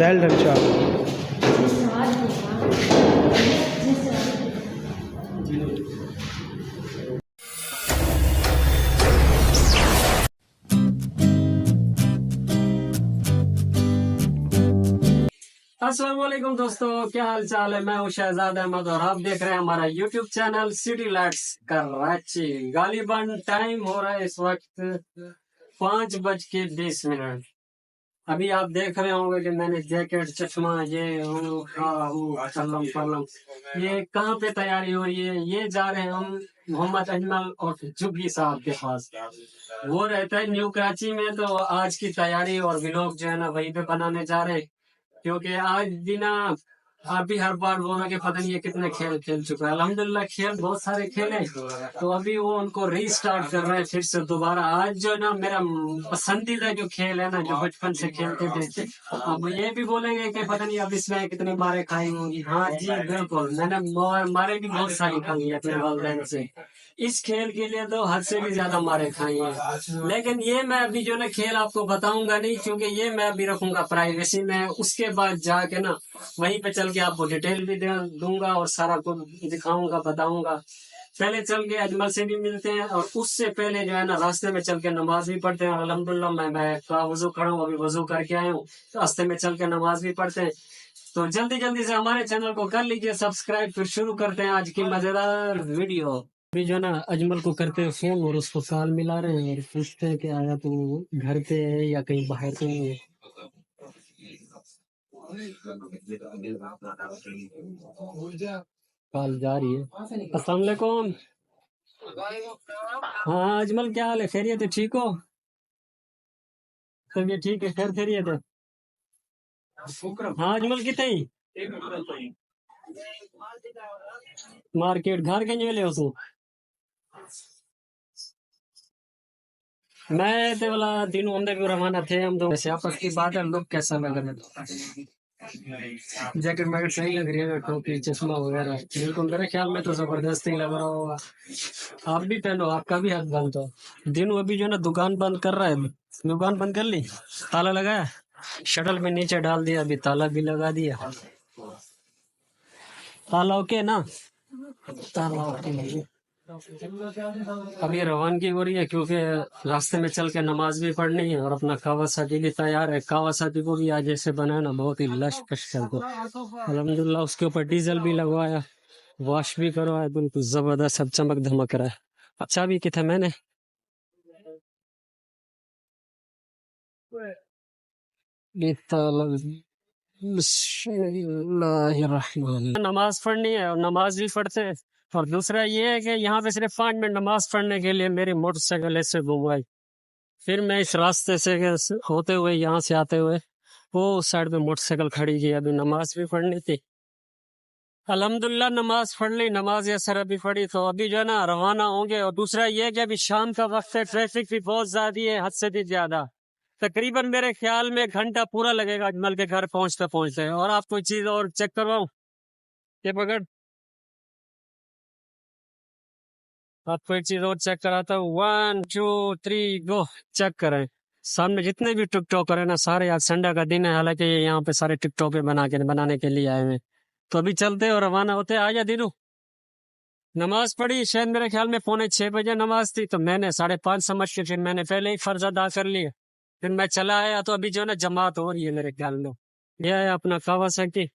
Child अच्छा अस्सलाम वालेकुम दोस्तों, क्या हाल चाल है। मैं हूँ शहजाद अहमद और आप देख रहे हैं हमारा YouTube channel City Lights Karachi. गालिबन टाइम हो रहा है इस वक्त 5:20। अभी आप देख रहे होंगे कि मैंने जैकेट चश्मा ये कलम कलम ये कहाँ पे तैयारी हो रही है। ये जा रहे हैं हम मोहम्मद अजमल और जुबली साहब के पास। वो रहता है न्यू कराची में, तो आज की तैयारी और व्लॉग जो है ना वहीं पे बनाने जा रहे हैं। क्योंकि आज भी ना आप भी हर बार बोला कि पता नहीं ये कितने खेल खेल चुका है। अल्हम्दुलिल्लाह खेल बहुत सारे खेले, तो अभी वो उनको रीस्टार्ट कर रहे हैं फिर से दोबारा। आज जो ना मेरा पसंदीदा जो खेल है ना, जो बचपन से खेलते थे, अब ये भी बोलेंगे कि पता नहीं अब इसमें कितनी मारे खाई होंगी। हाँ जी बिल्कुल, मैंने मारे भी बहुत सारी खाई है अपने वालिदैन से। इस खेल के लिए तो हद से भी ज्यादा मारे खाई है, लेकिन ये मैं अभी जो ना खेल आपको बताऊंगा नहीं, क्योंकि ये मैं अभी रखूंगा प्राइवेसी में। उसके बाद जाके ना वहीं पे चल के आपको डिटेल भी दूंगा और सारा कुछ दिखाऊंगा बताऊंगा। पहले चल के अजमल से भी मिलते हैं, और उससे पहले जो है ना रास्ते में चल के नमाज भी पढ़ते हैं। अल्हम्दुलिल्लाह मैं का वजू खड़ा हूँ, अभी वजू करके आया हूँ, रास्ते में चल के नमाज भी पढ़ते हैं। तो जल्दी जल्दी से हमारे चैनल को कर लीजिए सब्सक्राइब। फिर शुरू करते हैं आज की मजेदार वीडियो। अभी जो है ना अजमल को करते हैं फोन और उसको कॉल मिला रहे हैं और पूछते हैं कि आया तू घर पे है या कहीं बाहर तो नहीं है। कॉल जा रही है। अस्सलाम वालेकुम। हाँ अजमल, क्या हाल है? खैरियत है? ठीक हो? तबीयत ठीक है? खैर खैरियत है? हाँ अजमल कितने मार्केट घर कहीं वेले हो? मैं तो वाला दिन होंगे भी रवाना थे हम। तो वैसे आपस की बात है, लोग कैसा लग रहा है? जैकेट मैकेट सही लग रही है, टोपी चश्मा वगैरह बिल्कुल मेरे ख्याल में तो जबरदस्ती लग रहा होगा। आप भी पहनो, आपका भी हाथ बंद हो। दिन अभी जो है ना दुकान बंद कर रहा है। दुकान बंद कर ली, ताला लगाया, शटल में नीचे डाल दिया, अभी ताला भी लगा दिया। ताला ओके ना? ताला ओके। अब ये रवानगी हो रही है क्योंकि रास्ते में चल के नमाज भी पढ़नी है और अपना कावासाकी भी तैयार है। कावासाकी को भी आज ऐसे बनाया ना, बहुत ही लश कश चलता। अल्हम्दुलिल्लाह उसके ऊपर डीजल भी लगवाया, वॉश भी करवाया, बिल्कुल जबरदस्त, सब चमक धमक रहा है। अच्छा भी किया मैंने। नमाज पढ़नी है और नमाज भी पढ़ते हैं। और दूसरा ये है कि यहाँ पे सिर्फ 5 मिनट नमाज पढ़ने के लिए मेरी मोटरसाइकिल ऐसे घुमाई। फिर मैं इस रास्ते से होते हुए यहाँ से आते हुए वो उस साइड पे मोटरसाइकिल खड़ी की। अभी नमाज भी पढ़नी थी, अल्हम्दुलिल्लाह नमाज पढ़ ली, नमाज असर अभी पढ़ी, तो अभी जो है ना रवाना होंगे। और दूसरा ये है कि अभी शाम का वक्त है, ट्रैफिक भी बहुत ज्यादा है, हद से भी ज्यादा। तकरीबन मेरे ख्याल में 1 घंटा पूरा लगेगा अजमल के घर पहुंचते पहुंचते। और आप कोई चीज और चेक करवाऊं? ये पकड़, आप कोई चीज और चेक कराता हूँ। 1 2 3 गो। चेक करें सामने जितने भी टिकटॉकर है ना, सारे आज संडे का दिन है, हालांकि ये यहाँ पे सारे टिकटॉक बनाने के लिए आए हुए हैं। तो अभी चलते और रवाना होते। आजा दीनू। नमाज पढ़ी, शायद मेरे ख्याल में 5:45 नमाज थी, तो मैंने 5:30 समझ के फिर मैंने पहले ही फर्ज अदा कर लिया। फिर मैं चला आया, तो अभी जो है ना जमात हो रही है मेरे ख्याल में। यह है अपना कावासाकी।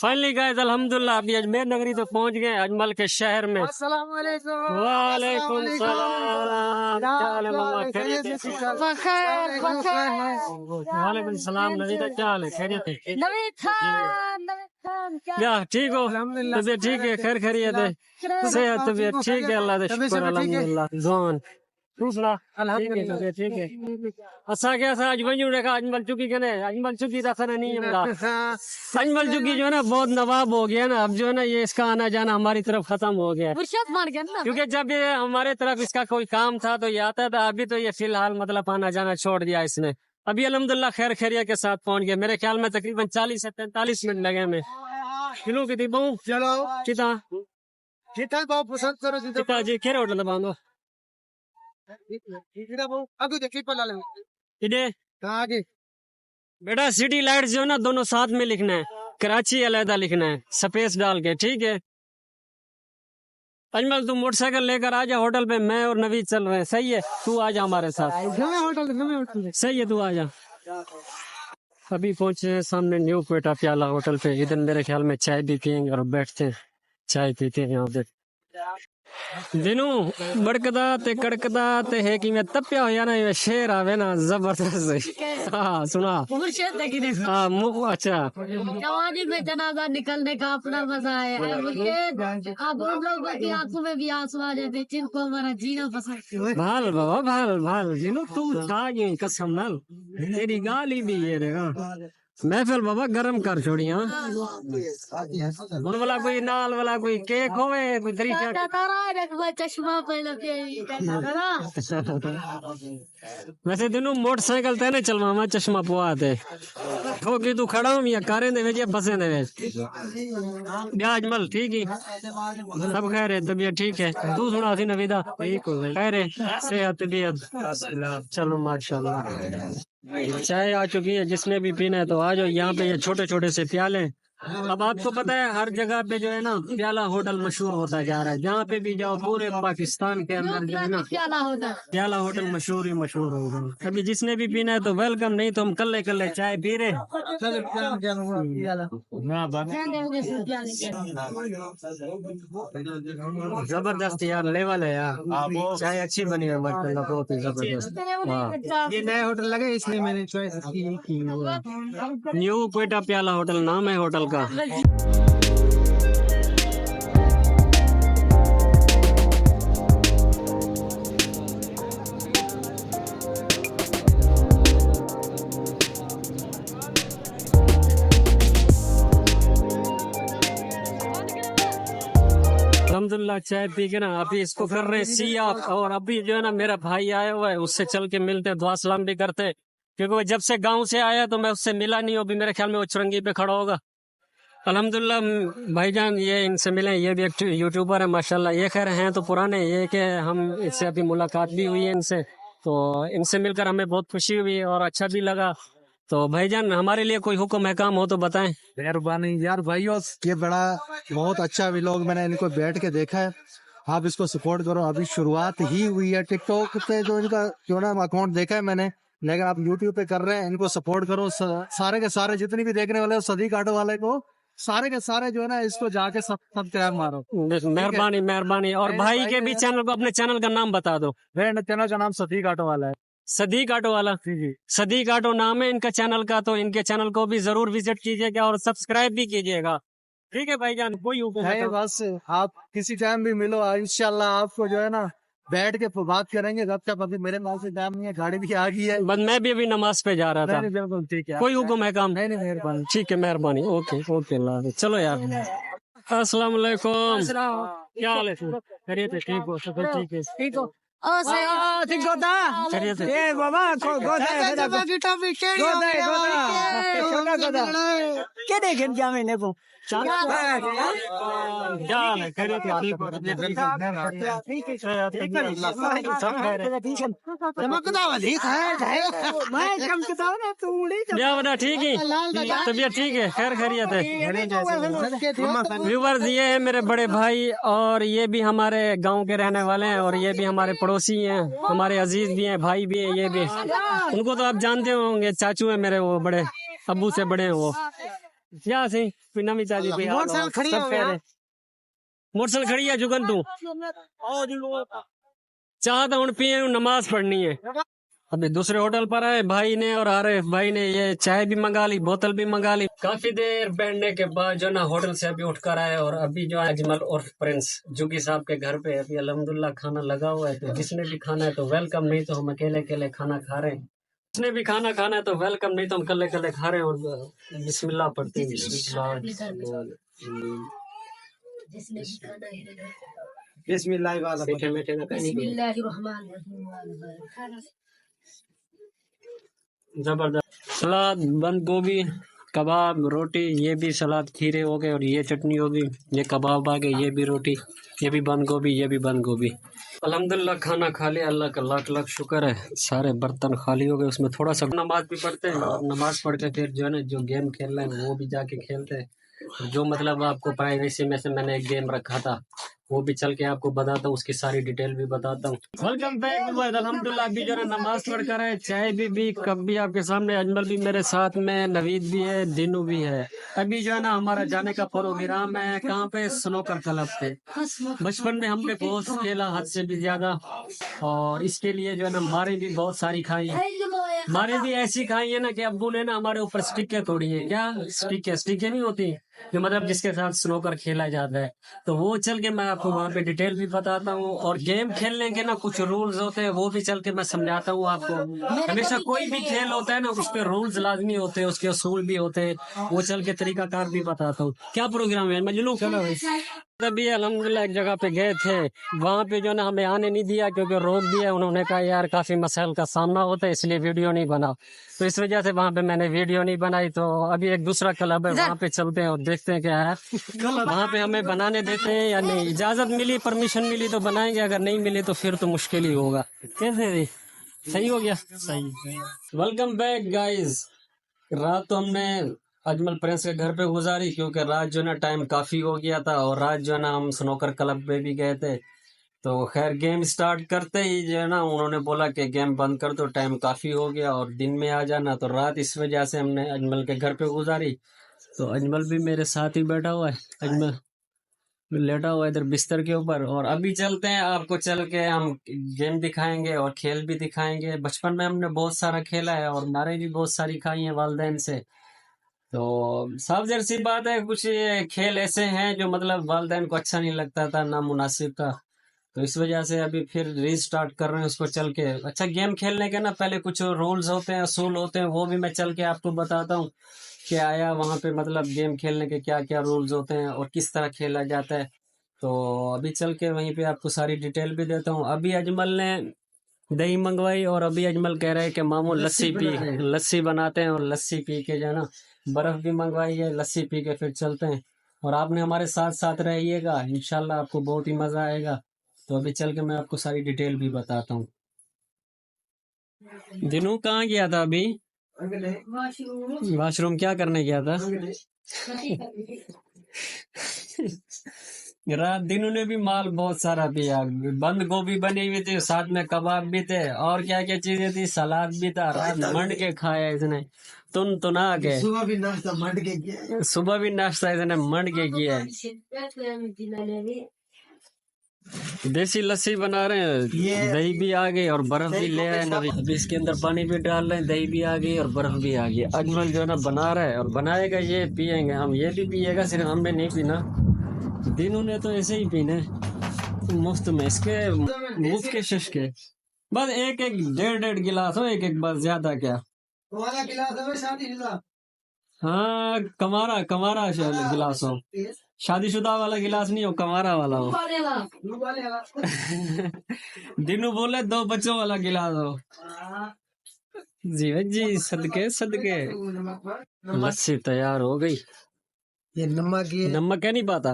फाइनली गाइस अल्हम्दुलिल्लाह अभी अजमेर नगरी तो पहुंच गए, अजमल के शहर में। अस्सलाम वालेकुम। वालेकुम सलाम। क्या हाल है मामा? खैरियत है? वालेकुम सलाम। नवीदा क्या हाल है? खैरियत है? क्या ठीक हो? तबीयत ठीक है? खैर खैरियत है? सेहत तबीयत ठीक है? अल्लाह का शुक्र अल्हम्दुलिल्लाह। जोन दूसरा अल्हम्दुलिल्लाह ठीक है। अच्छा क्या था अजमल देखा, अजमल चुकी कने अजमल चुकी था खरा नहीं है। अजमल चुकी जो है ना बहुत नवाब हो गया ना, अब जो है ना ये इसका आना जाना हमारी तरफ खत्म हो गया, क्योंकि जब ये हमारे तरफ इसका कोई काम था तो ये आता था। अभी तो ये फिलहाल मतलब आना जाना छोड़ दिया इसने। अभी अल्हम्दुलिल्लाह खैर खैरियत के साथ पहुंच गए। मेरे ख्याल में तकरीबन 40 से 45 मिनट लगे हमें। किलो की थी बहु चलो चिता जितना बहुत पसंद करो चिता जी खेरे होटल बांधो जितना बहुत अभी देखिए पला ले इधे कहाँ आगे बेटा सिटी लाइट जो है ना दोनों साथ में लिखना है, कराची अलहदा लिखना है स्पेस डाल के, ठीक है। अजमल तू मोटरसाइकिल लेकर आ जा होटल पे, मैं और नवीद चल रहे हैं, सही है? तू आ जा हमारे साथ, होटल सही है, तू आ जा। अभी पहुंचे हैं सामने न्यू क्वेटा प्याला होटल पे। इधर मेरे ख्याल में चाय भी पियेंगे और बैठते हैं, चाय पीते हैं यहाँ पे। दिनू बड़कदा ते कड़कदा ते है कि मैं तप्या हो ना, ये शेर आवे ना जबरदस्त। हाँ सुना हाँ अच्छा जवानी में जनाजा निकलने का अपना मजा है। अब उन लोगों की आंखों में भी आंसू आ जाते जिनको हमारा जीना पसंद। भाल बाबा भाल भाल दिनू तू था ये कसम नाल तेरी गाली भी ये रे। महफिल बाबा गरम कर छोड़ी। हाँ उन वाला कोई नाल वाला कोई केक होवे कोई तरीका चश्मा पहन के वैसे दिनों मोटरसाइकिल ते नहीं चलवा चश्मा पुआ थे हो कि तू खड़ा हूँ या कारें दे या बसें दे अजमल ठीक ही सब खैर है, तबीयत ठीक है? तू सुना सी नवीदा ठीक हो खैर है, सेहत तबीयत चलो माशाल्लाह। चाय आ चुकी है, जिसने भी पीना है तो आ जाओ। यहाँ पे ये छोटे छोटे से प्याले। अब आपको पता है हर जगह पे जो है ना प्याला होटल मशहूर होता जा रहा है। जहाँ पे भी जाओ पूरे पाकिस्तान के अंदर जो है ना प्याला होटल मशहूर ही मशहूर होगा। अभी जिसने भी पीना है तो वेलकम, नहीं तो हम कल्ले कल्ले चाय पी रहे। जबरदस्त यार लेवल है यार, चाय अच्छी बनी है माशाल्लाह, बहुत ही जबरदस्त। हाँ ये नया होटल लगे इसलिए मैंने चॉइस की। न्यू क्वेटा प्याला होटल नाम है होटल का। अल्हम्दुलिल्लाह चाय पी के ना अभी इसको कर रहे सी आप। और अभी जो है ना मेरा भाई आया हुआ है, उससे चल के मिलते, दुआ सलाम भी करते, क्योंकि वो जब से गांव से आया तो मैं उससे मिला नहीं हूँ। अभी मेरे ख्याल में वो चुरंगी पे खड़ा होगा। अल्हम्दुलिल्लाह भाईजान ये इनसे मिले, ये भी एक यूट्यूबर है माशाल्लाह। ये खैर हैं तो पुराने, ये कि हम इससे अभी मुलाकात भी हुई है इनसे, तो इनसे मिलकर हमें बहुत खुशी हुई और अच्छा भी लगा। तो भाईजान हमारे लिए कोई हुक्म है काम हो तो बताएं। मेहरबानी यार भाइयों, ये बड़ा बहुत अच्छा व्लॉग मैंने इनको बैठ के देखा है। आप इसको सपोर्ट करो, अभी शुरुआत ही हुई है। टिकटॉक पे जो इनका जो ना अकाउंट देखा है मैंने, लेकिन आप यूट्यूब पे कर रहे हैं, इनको सपोर्ट करो। सारे के सारे जितने भी देखने वाले सदीक ऑटो वाले को सारे के सारे जो है ना इसको जाके सब्सक्राइब मारो। मेहरबानी मेहरबानी। और भाई के भी चैनल को, अपने चैनल का नाम बता दो। मेरे चैनल का नाम सदीक ऑटो वाला है। सदीक ऑटो वाला, जी जी सदीक ऑटो नाम है इनका चैनल का, तो इनके चैनल को भी जरूर विजिट कीजिएगा और सब्सक्राइब भी कीजिएगा। ठीक है भाईजान, कोई हुक्म है बस आप किसी टाइम भी मिलो, इंशाल्लाह आपको जो है ना बैठ के बात करेंगे। जब तक अभी मेरे पास से टाइम नहीं है, गाड़ी भी आ गई है, बस मैं भी अभी नमाज पे जा रहा था। बिल्कुल ठीक है, कोई हुक्म है काम? नहीं मेहरबानी। ठीक है मेहरबानी, ओके ओके अल्लाह हाफिज़। चलो यार, अस्सलाम वालेकुम, क्या हाल है? खैरियत है? ठीक हो? सब ठीक है? ठीक हो? खैरियत है? बाबा क्या हाल है? खैरियत है? ठीक हो? सब क्या बता, ठीक है? तबीयत ठीक है? खैर खैरियत है? व्यूवर्स ये है मेरे बड़े भाई, और ये भी हमारे गांव के रहने वाले हैं, और ये भी हमारे पड़ोसी हैं, हमारे अजीज भी हैं, भाई भी हैं। ये भी उनको तो आप जानते होंगे, चाचू है मेरे, वो बड़े अब्बू से बड़े हैं वो। क्या सी नवी चाची मोटरसाइकिल खड़ी है जुगन तू चाहता हूँ पिए नमाज पढ़नी है। अभी दूसरे होटल पर आए भाई ने, और आरिफ भाई ने ये चाय भी मंगा ली, बोतल भी मंगा ली। काफी देर बैठने के बाद जो ना होटल से अभी उठकर आए, और अभी जो है अजमल और प्रिंस जुगी साहब के घर पे अभी अल्हम्दुलिल्लाह खाना लगा हुआ है। तो जिसने भी खाना है तो वेलकम, नहीं तो हम अकेले अकेले खाना खा रहे हैं। जिसने भी खाना खाना है तो वेलकम, नहीं तो हम कल्ले कल्ले खा रहे हैं। और बिस्मिल्लाह पढ़ते हैं, बिस्मिल्लाह। मीठे मीठे ना कहीं जबरदस्त सलाद, बंद गोभी, कबाब, रोटी, ये भी सलाद खीरे हो गए और ये चटनी होगी, ये कबाब आ गए, ये भी रोटी, ये भी बंद गोभी, ये भी बंद गोभी। अल्हम्दुलिल्लाह खाना खा लिया, अल्लाह का लाख लाख शुक्र है। सारे बर्तन खाली हो गए, उसमें थोड़ा सा नमाज भी पढ़ते हैं और नमाज पढ़ के फिर जो है ना जो गेम खेल रहे हैं वो भी जाके खेलते हैं। जो मतलब आपको प्राइवेसी में से मैंने एक गेम रखा था वो भी चल के आपको बताता हूँ, उसकी सारी डिटेल भी बताता हूँ। Welcome back. अल्हम्दुलिल्लाह अभी जो है नमाज पढ़ कर है, चाय भी कप भी आपके सामने, अजमल भी मेरे साथ में, नवीद भी है, दिनू भी है। अभी जो है ना हमारा जाने का प्रोग्राम है, कहाँ पे, स्नोकर क्लब पे। बचपन में हमने बहुत खेला, हद से भी ज्यादा, और इसके लिए जो है ना मारे भी बहुत सारी खाई है। मारे भी ऐसी खाई है ना कि अब्बू ने ना हमारे ऊपर स्टिकें तोड़ी है। क्या स्टिकें नहीं होती जो मतलब जिसके साथ स्नोकर खेला जाता है, तो वो चल के मैं आपको वहाँ पे डिटेल भी बताता हूँ। और गेम खेलने के ना कुछ रूल्स होते हैं, वो भी चल के मैं समझाता हूँ आपको। हमेशा कोई भी खेल होता है ना उसके रूल्स लाजमी होते हैं, उसके असूल भी होते हैं, वो चल के तरीकाकार भी बताता हूँ। क्या प्रोग्राम है मजलू? चलो अभी अल्हम्दुलिल्लाह एक जगह पे गए थे, वहाँ पे जो ना हमें आने नहीं दिया क्योंकि रोक दिया। उन्होंने कहा यार काफी मसाइल का सामना होता है इसलिए वीडियो नहीं बना, तो इस वजह से वहाँ पे मैंने वीडियो नहीं बनाई। तो अभी एक दूसरा क्लब है, वहाँ पे चलते हैं और देखते हैं क्या है। वहाँ पे हमें बनाने देते हैं या नहीं, इजाजत मिली, परमिशन मिली तो बनाएंगे, अगर नहीं मिली तो फिर तो मुश्किल ही होगा। कैसे जी? सही हो गया? सही। Welcome back guys. रात तो हमने अजमल प्रिंस के घर पे गुजारी क्योंकि रात जो है ना टाइम काफी हो गया था, और रात जो है ना हम स्नोकर क्लब पे भी गए थे। तो खैर गेम स्टार्ट करते ही जो है ना उन्होंने बोला कि गेम बंद कर दो, टाइम काफी हो गया और दिन में आ जाना। तो रात इस वजह से हमने अजमल के घर पे गुजारी। तो अजमल भी मेरे साथ ही बैठा हुआ है, अजमल लेटा हुआ है इधर बिस्तर के ऊपर। और अभी चलते हैं, आपको चल के हम गेम दिखाएंगे और खेल भी दिखाएंगे। बचपन में हमने बहुत सारा खेला है और मारे भी बहुत सारी खाई है वालदेन से। तो साफ जहर सी बात है, कुछ ये खेल ऐसे हैं जो मतलब वालदेन को अच्छा नहीं लगता था, ना मुनासिब था। तो इस वजह से अभी फिर रीस्टार्ट कर रहे हैं उसको चल के। अच्छा गेम खेलने के ना पहले कुछ रूल्स होते हैं, असूल होते हैं, वो भी मैं चल के आपको बताता हूँ कि आया वहाँ पे मतलब गेम खेलने के क्या क्या रूल्स होते हैं और किस तरह खेला जाता है। तो अभी चल के वहीं पे आपको सारी डिटेल भी देता हूँ। अभी अजमल ने दही मंगवाई और अभी अजमल कह रहे हैं कि मामू लस्सी बनाते हैं, और लस्सी पी के जो है ना बर्फ भी मंगवाई है, लस्सी पी के फिर चलते हैं। और आपने हमारे साथ साथ रहिएगा, इंशाल्लाह आपको बहुत ही मजा आएगा। तो अभी चल के मैं आपको सारी डिटेल भी बताता हूँ। दिनू कहाँ गया था अभी? वॉशरूम क्या करने गया था? रात दिनों ने भी माल बहुत सारा पिया, बंद गोभी बनी हुई थी, साथ में कबाब भी थे और क्या क्या चीजें थी, सलाद भी था। रात मंड के खाया इसने, तुना के। सुबह भी नाश्ता इसने मंड के किया है। देसी लस्सी बना रहे हैं, दही भी आ गई और बर्फ भी ले आए नबी। अभी इसके अंदर पानी भी डाल रहे हैं, दही भी आ गई और बर्फ भी आ गई। अजमल जो है ना बना रहा है और बनाएगा, ये पियेंगे हम, ये भी पिएगा, सिर्फ हमें नहीं पीना। दिनों ने तो ऐसे ही पीने मुफ्त में, इसके मुफ्त के शश के। बस एक एक डेढ़ गिलास हो, एक बस, ज्यादा क्या। हाँ कमारा गिलास हो, शादीशुदा वाला गिलास नहीं हो, कमारा वाला हो। दिनू बोले 2 बच्चों वाला गिलास हो। जी जी, सदके सदके। लस्सी तैयार हो गई। ये नमक क्या नहीं पाता,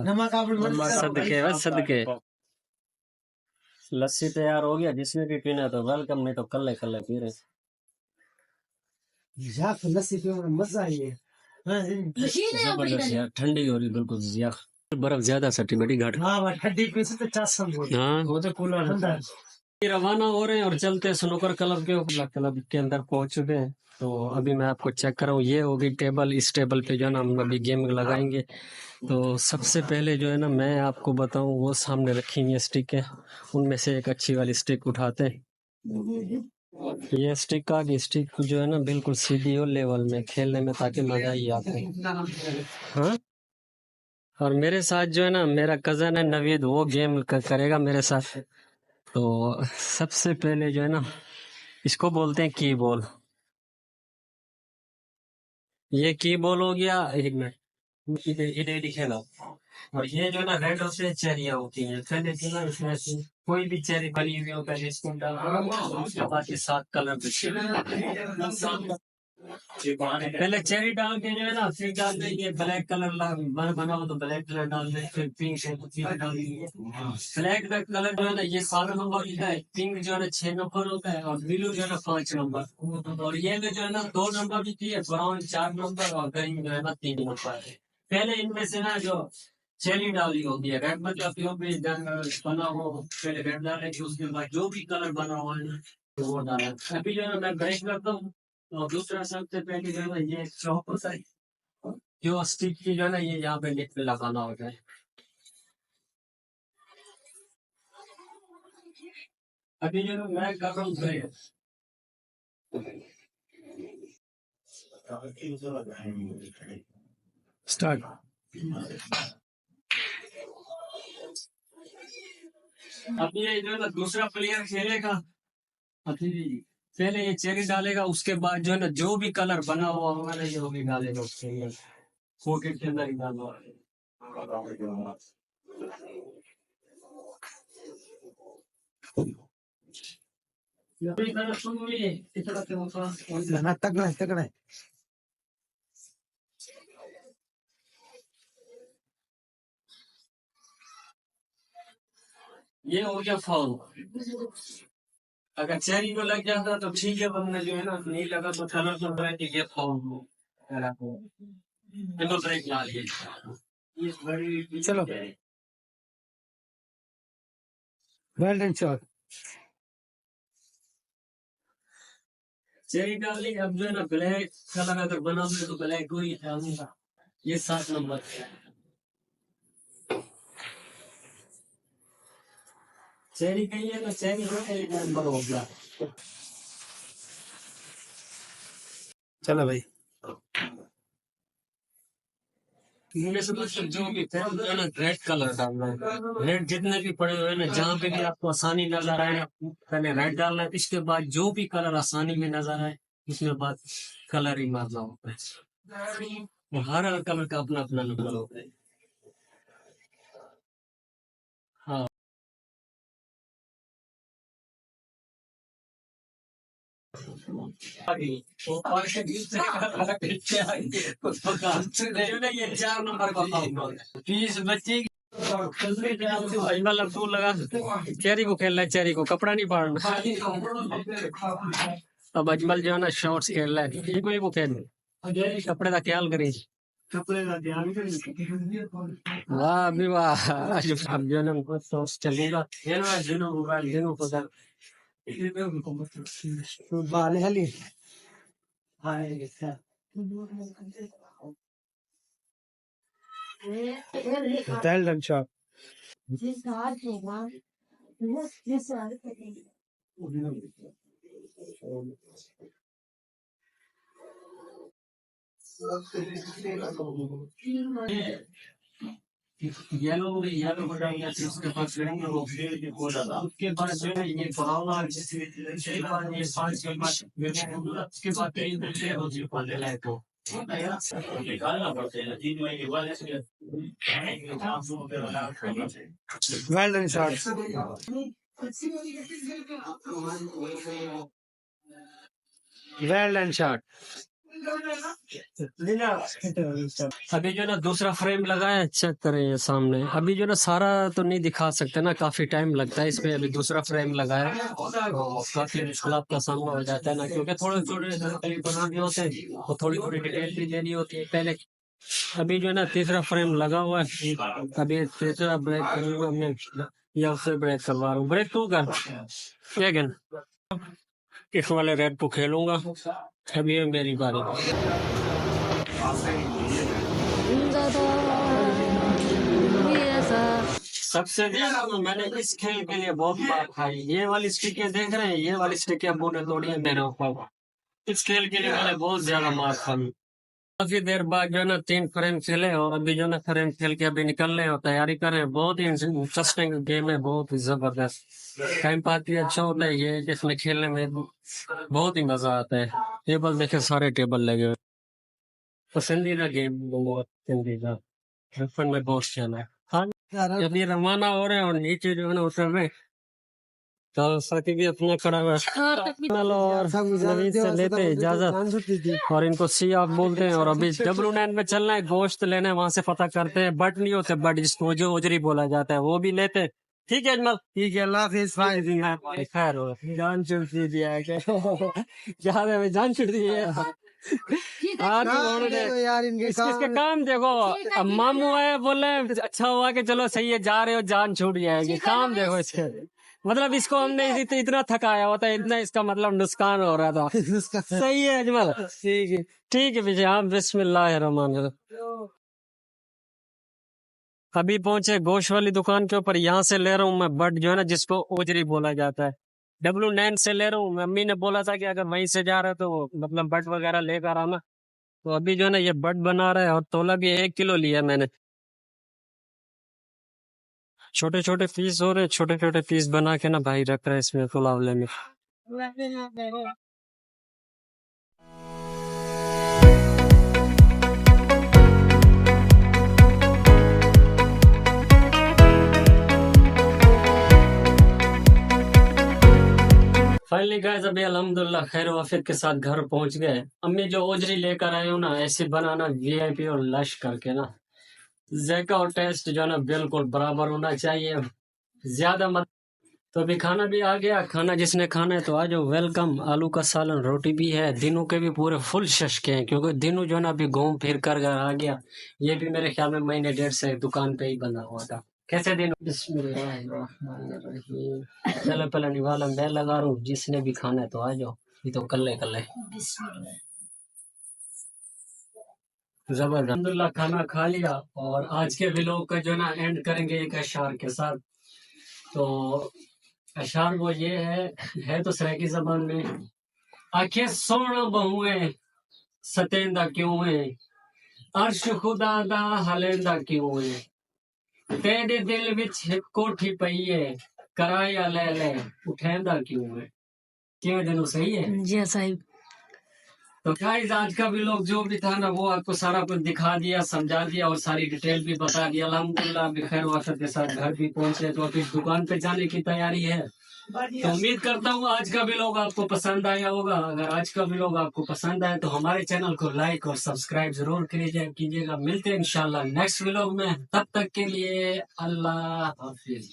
सदके बस सदके। लस्सी तैयार हो गया, जिसने भी पीना तो वेलकम, नहीं तो कल्ले कल्ले पी रहे। लस्सी पीने में मजा आई है। जबरदस्त यार, ठंडी हो रही बिल्कुल यार, बर्फ ज्यादा सटी बड़ी घाट। ठंडी पी से तो हाँ वो तो कूलर रवाना हो रहे हैं और चलते हैं स्नूकर क्लब के अंदर पहुंच चुके हैं। तो अभी मैं आपको चेक कर रहा हूँ, ये होगी टेबल, इस टेबल पे जो है ना हम अभी गेम लगाएंगे। तो सबसे पहले जो है ना मैं आपको बताऊं, वो सामने रखी हुई स्टिक है, उनमें से एक अच्छी वाली स्टिक उठाते हैं। ये स्टिक जो है ना बिल्कुल सीधी हो लेवल में, खेलने में ताकि मजा ही आते हैं। हाँ, और मेरे साथ जो है ना मेरा कजन है नवीद, वो गेम करेगा मेरे साथ। तो सबसे पहले जो है ना इसको बोलते हैं की बॉल। ये की बॉल हो गया, एक मिनट इधर खेला। और ये जो है ना रेड से चेरियां होती हैं, पहले जो ना इसमें से कोई भी चेरी बनी हुई हो, पहले इसको डालना, उसके बाद ये 7 कलर पहले चेरी डाल के जो है ना फिर डाल देंगे ब्लैक कलर बना हो तो ब्लैक कलर डाल देंगे फिर पिंक है तो पिंक डाल देंगे। ब्लैक का कलर जो है ना ये 7 नंबर होता है, पिंक जो है ना 6 नंबर होता है और ब्लू जो है ना 5 नंबर, और ये में जो है ना 2 नंबर भी थी, ब्राउन 4 नंबर और ग्रीन जो है ना 3 नंबर है। पहले इनमें से ना जो चेरी डाली होती है रेड, मतलब जो भी बना हो पहले रेड डालेंगे, उसके बाद जो भी कलर बना हुआ है ना वो डाला। अभी जो है ना मैं ब्रेक करता हूँ और दूसरा सबसे पहले जो है ना ये चौक होता है जो स्टिक की जो है ना ये यहाँ पे लिप पे लगाना होता है। अभी जो है ना मैं कर रहा हूँ ब्रेक। स्टार्ट। अभी ये जो है ना दूसरा प्लेयर खेलेगा, अभी पहले ये चेरी डालेगा, उसके बाद जो है ना जो भी कलर बना हुआ होगा ना ये वो भी डालेगा उसके अंदर, पॉकेट के अंदर ही डालना है। अभी मैंने सुन ली इतना से वो ना तगड़ा है, तगड़ा है। ये हो गया फाउल। अगर चेरी को लग जाता तो ठीक है, वरना जो है ना नहीं लगा तो कलर तो है कि ये फाउल हो। देखो ब्रेक ला लिए। ये बड़ी चलो। Well done shot. चेरी डाल ली, अब जो है ना ब्लैक कलर अगर बना हुआ है तो ब्लैक को ही डालूंगा। ये 7 नंबर चेरी कही है तो चेरी को 1 नंबर हो गया। चलो भाई। इनमें से बस जो भी थे जो है ना रेड कलर डालना है। रेड जितने भी पड़े हुए हैं ना जहाँ पे भी आपको आसानी नजर आए पहले रेड डालना है, इसके बाद जो भी कलर आसानी में नजर आए उसके बाद कलर ही मारना होता है। और हर कलर का अपना अपना नंबर होता है। हाँ वो और के बीच से कलर पीछे आ गई, उसको जो ना ये 4 नंबर का फाउल है। 20 बच्चे अजमल अब्दुल लगा चेरी को खेलना है, चेरी को कपड़ा नहीं फाड़ना। अब अजमल जो है ना शॉर्ट्स खेल रहा है, ये को खेल कपड़े का ख्याल करें। कपड़े का ध्यान वाह अभी वाह। अब जो है ना शॉर्ट्स चलेगा जिन्हों को बाले हली। Well done shot. Yellow yellow बताइए उसके पास उसके बाद जो है ये बरावला उसके बाद ये 5 उसके बाद कई दूसरे होती है तो निकालना पड़ता है 3 महीने बाद well done shot. Well done shot. अभी जो ना दूसरा फ्रेम लगाया, चेक करें ये सामने। अभी जो ना सारा तो नहीं दिखा सकते ना, काफी टाइम लगता है इसमें। अभी दूसरा फ्रेम लगाया तो काफी मुश्किल का सामना हो जाता है ना, क्योंकि थोड़े थोड़े बनाने होते हैं और थोड़ी थोड़ी डिटेल भी देनी होती है पहले। अभी जो है ना तीसरा फ्रेम लगा हुआ है, अभी तीसरा ब्रेक करूंगा मैं या उससे ब्रेक करवा रहा हूँ। ब्रेक टू कर इस वाले रेड को खेलूंगा। अभी है मेरी बारी। सबसे ज्यादा तो मैंने इस खेल के लिए बहुत मार खाई। ये वाली स्टिकें देख रहे हैं, ये वाली स्टिकें अब्बू ने तोड़ी है मेरे ऊपर। इस खेल के लिए मैंने बहुत ज्यादा मार खाई। काफी देर बाद जो है ना 3 फ्रेम खेले और अभी जो है ना फ्रेम खेल के अभी निकल रहे हैं और तैयारी कर रहे हैं। बहुत ही इंटरेस्टिंग गेम है, बहुत ही जबरदस्त। टाइम पास भी अच्छा होता है ये, जिसमें खेलने में बहुत ही मजा आता है। टेबल देखे सारे टेबल लगे हुए। पसंदीदा गेम बहुत पसंदीदा, बचपन में बहुत खेला है। हाँ जब ये रवाना हो रहे हैं और नीचे जो है ना उतर रहे हैं तो सकी भी अपना खड़ा हुआ है। और नवीन से लेते हैं इजाजत और इनको सी आप बोलते हैं। और अभी W9 में चलना है, गोश्त लेना है, वहां से पता करते हैं। बट नहीं होते, बट जिसको जो उजरी बोला जाता है वो भी लेते हैं। ठीक है अजमल, ठीक है, अल्लाह हाफिज। खैर हो, जान छुट्टी दिया है ज्यादा में जान छुट्टी है यार इनके इसके काम देखो। अब मामू आए बोले अच्छा हुआ कि चलो सही है, जा रहे हो, जान छूट जाएगी। काम देखो इसके, मतलब इसको हमने इतना थकाया होता है, इतना इसका मतलब नुकसान हो रहा था। सही है अजमल, ठीक है विजय। हाँ, बिस्मिल्लाहिर्रहमानिर्रहीम। अभी पहुंचे गोश्त वाली दुकान के ऊपर। यहाँ से ले रहा हूँ मैं बट, जो है ना, जिसको ओजरी बोला जाता है। W9 से ले रहा हूँ। मम्मी ने बोला था कि अगर वहीं से जा रहे हो तो मतलब बट वगैरह लेकर आना। तो अभी जो है ना ये बट बना रहा है। और तोला भी 1 किलो लिया मैंने। छोटे छोटे पीस हो रहे, छोटे छोटे पीस बना के ना भाई रख रहा है इसमें पुलावले में। फाइनली गाइस, अभी अल्हम्दुलिल्लाह खैर वाफियत के साथ घर पहुंच गए। अम्मी जो ओजरी लेकर आए हो ना, ऐसे बनाना VIP और लश करके ना, जायका और टेस्ट जो है ना बिल्कुल बराबर होना चाहिए, ज्यादा मत। तो अभी खाना भी आ गया। खाना जिसने खाना है तो आ जाओ, वेलकम। आलू का सालन, रोटी भी है। दिनों के भी पूरे फुल शशके हैं, क्योंकि दिनों जो है ना अभी घूम फिर कर घर आ गया। ये भी मेरे ख्याल में महीने 1.5 से दुकान पे ही बना हुआ था। कैसे दिन? बिस्मिल्लाहिर्रहमानिर्रहीम। चलो पहले निवाला मैं लगा रहा हूँ, जिसने भी खाना है तो आ जाओ। ये तो कल्ले कल्ले जबरदस्त। अल्हम्दुलिल्लाह खाना खा लिया। और आज के व्लॉग का जो है ना एंड करेंगे एक अशार के साथ। तो अशार वो ये है तो सराइकी जबान में। आखे सोना बहुए सतेंदा क्यों है, अर्श खुदा दा हलेंदा क्यों है, तेरे दिल विच कोठी पई है, कराया ले ले उठेंदा क्यों है। क्यों जनू, सही है जी साहिब। तो गाइस, आज का भी लोग जो भी था ना वो आपको सारा कुछ दिखा दिया, समझा दिया और सारी डिटेल भी बता दिया। अल्हम्दुलिल्लाह अभी खैर वाफियत के साथ घर भी पहुंचे, तो अभी दुकान पे जाने की तैयारी है। तो उम्मीद करता हूँ आज का व्लॉग आपको पसंद आया होगा। अगर आज का व्लॉग आपको पसंद आया तो हमारे चैनल को लाइक और सब्सक्राइब जरूर कीजिएगा। मिलते हैं इंशाल्लाह नेक्स्ट व्लॉग में। तब तक के लिए अल्लाह हाफिज।